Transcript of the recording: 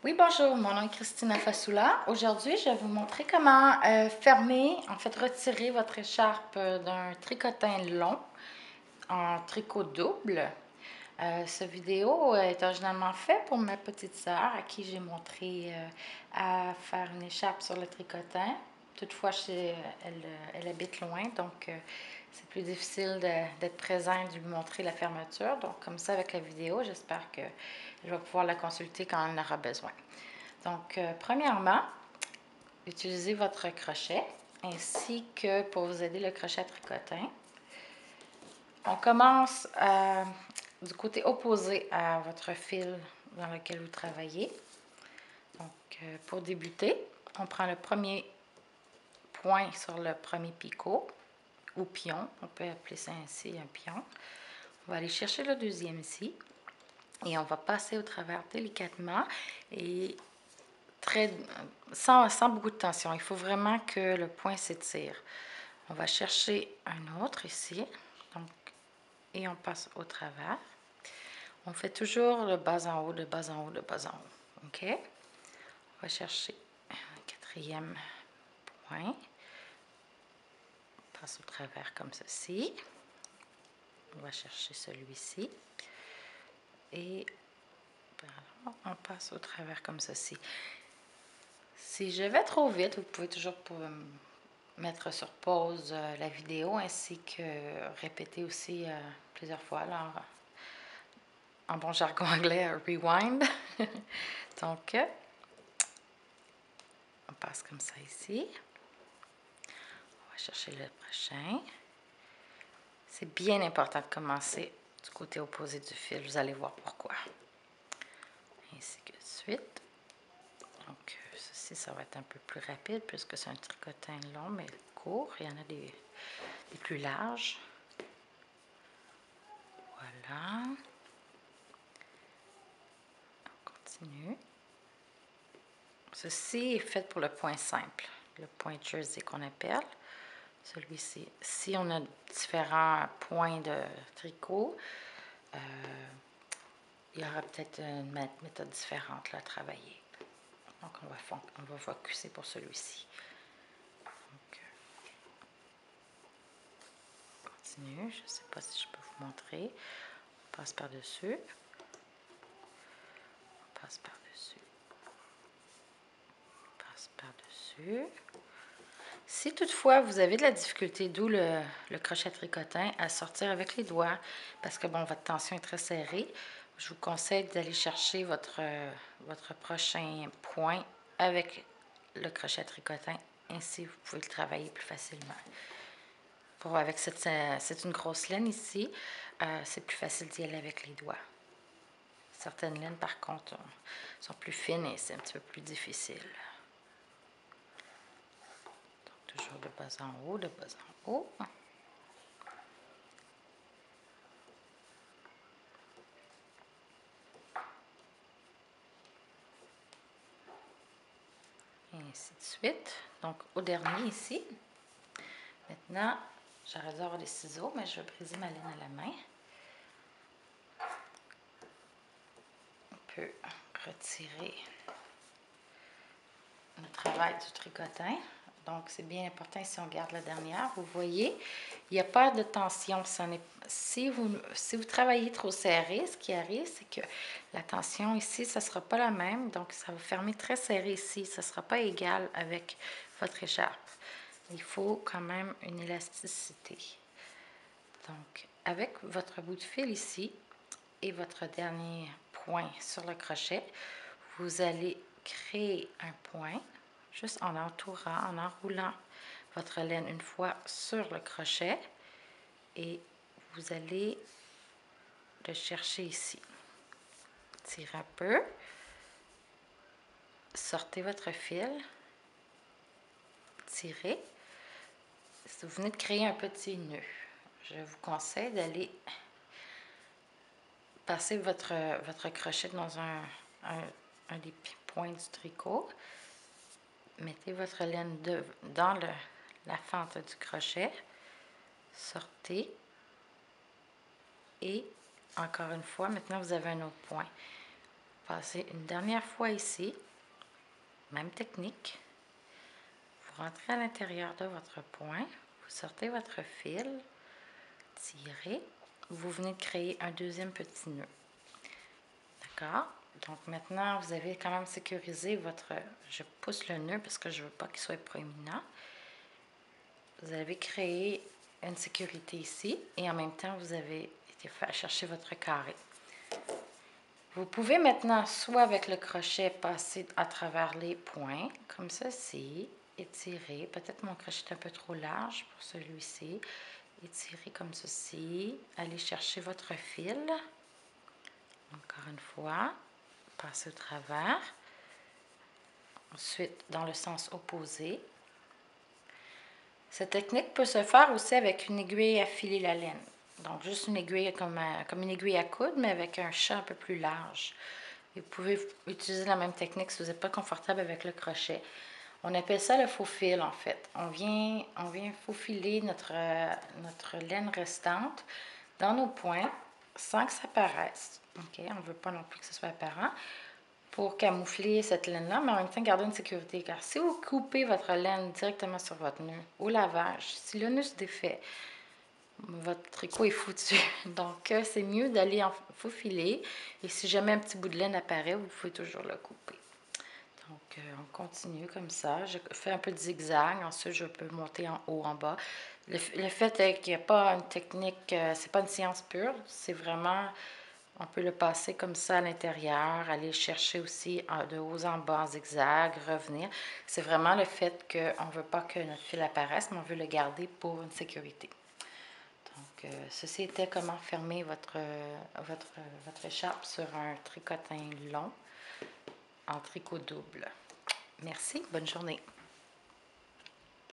Oui, bonjour, mon nom est Christina Fasoula. Aujourd'hui, je vais vous montrer comment fermer, en fait retirer votre écharpe d'un tricotin long en tricot double. Cette vidéo est originalement faite pour ma petite sœur à qui j'ai montré à faire une écharpe sur le tricotin. Toutefois, elle habite loin, donc c'est plus difficile d'être présent et de lui montrer la fermeture. Donc, comme ça, avec la vidéo, j'espère qu'elle va pouvoir la consulter quand elle en aura besoin. Donc, premièrement, utilisez votre crochet ainsi que pour vous aider le crochet à tricotin. On commence du côté opposé à votre fil dans lequel vous travaillez. Donc, pour débuter, on prend le premier point sur le premier picot ou pion. On peut appeler ça ainsi un pion. On va aller chercher le deuxième ici et on va passer au travers délicatement et sans beaucoup de tension. Il faut vraiment que le point s'étire. On va chercher un autre ici. Donc, et on passe au travers. On fait toujours le bas en haut, de bas en haut, de bas en haut. OK? On va chercher un quatrième point. On passe au travers comme ceci. On va chercher celui-ci. Et on passe au travers comme ceci. Si je vais trop vite, vous pouvez toujours mettre sur pause la vidéo ainsi que répéter aussi plusieurs fois là, en bon jargon anglais, rewind. Donc, on passe comme ça ici. On va chercher le prochain. C'est bien important de commencer du côté opposé du fil. Vous allez voir pourquoi. Ainsi que de suite. Donc, ceci, ça va être un peu plus rapide puisque c'est un tricotin long mais court. Il y en a des plus larges. Voilà. On continue. Ceci est fait pour le point simple, le point jersey qu'on appelle. Celui-ci. Si on a différents points de tricot, il y aura peut-être une méthode différente là, à travailler. Donc, on va focuser pour celui-ci. On continue. Je ne sais pas si je peux vous montrer. On passe par-dessus. On passe par-dessus. On passe par-dessus. Si toutefois vous avez de la difficulté, d'où le crochet tricotin, à sortir avec les doigts, parce que bon, votre tension est très serrée, je vous conseille d'aller chercher votre prochain point avec le crochet tricotin. Ainsi, vous pouvez le travailler plus facilement. C'est une grosse laine ici, c'est plus facile d'y aller avec les doigts. Certaines laines, par contre, sont plus fines et c'est un petit peu plus difficile. Toujours de bas en haut, de bas en haut. Et ainsi de suite. Donc, au dernier ici. Maintenant, j'aurais dû avoir des ciseaux, mais je vais briser ma laine à la main. On peut retirer le travail du tricotin. Donc, c'est bien important si on garde la dernière. Vous voyez, il n'y a pas de tension. Si vous travaillez trop serré, ce qui arrive, c'est que la tension ici, ça ne sera pas la même. Donc, ça va fermer très serré ici. Ça ne sera pas égal avec votre écharpe. Il faut quand même une élasticité. Donc, avec votre bout de fil ici et votre dernier point sur le crochet, vous allez créer un point juste en entourant, en enroulant votre laine une fois sur le crochet et vous allez le chercher ici. Tirez un peu, sortez votre fil, tirez. Si vous venez de créer un petit nœud, je vous conseille d'aller passer votre crochet dans un des points du tricot. Mettez votre laine dans la fente du crochet. Sortez. Et encore une fois, maintenant vous avez un autre point. Passez une dernière fois ici, même technique. Vous rentrez à l'intérieur de votre point, vous sortez votre fil, tirez, vous venez de créer un deuxième petit nœud. D'accord? Donc maintenant, vous avez quand même sécurisé votre... Je pousse le nœud parce que je ne veux pas qu'il soit proéminent. Vous avez créé une sécurité ici et en même temps, vous avez été chercher votre carré. Vous pouvez maintenant, soit avec le crochet, passer à travers les points, comme ceci, étirer. Peut-être mon crochet est un peu trop large pour celui-ci. Étirer comme ceci. Allez chercher votre fil. Encore une fois, passer au travers. Ensuite, dans le sens opposé. Cette technique peut se faire aussi avec une aiguille à filer la laine. Donc, juste une aiguille comme une aiguille à coudre, mais avec un chat un peu plus large. Et vous pouvez utiliser la même technique si vous n'êtes pas confortable avec le crochet. On appelle ça le faux fil, en fait. On vient faufiler notre laine restante dans nos points sans que ça paraisse. OK? On ne veut pas non plus que ce soit apparent pour camoufler cette laine-là, mais en même temps garder une sécurité. Car si vous coupez votre laine directement sur votre nœud au lavage, si le nœud se défait, votre tricot est foutu. Donc, c'est mieux d'aller en faufiler. Et si jamais un petit bout de laine apparaît, vous pouvez toujours le couper. Donc, on continue comme ça. Je fais un peu de zigzag. Ensuite, je peux monter en haut, en bas. Le fait est qu'il n'y a pas une technique, c'est pas une science pure. C'est vraiment, on peut le passer comme ça à l'intérieur, aller chercher aussi de haut en bas en zigzag, revenir. C'est vraiment le fait qu'on ne veut pas que notre fil apparaisse, mais on veut le garder pour une sécurité. Donc, ceci était comment fermer votre écharpe sur un tricotin long en tricot double. Merci, bonne journée.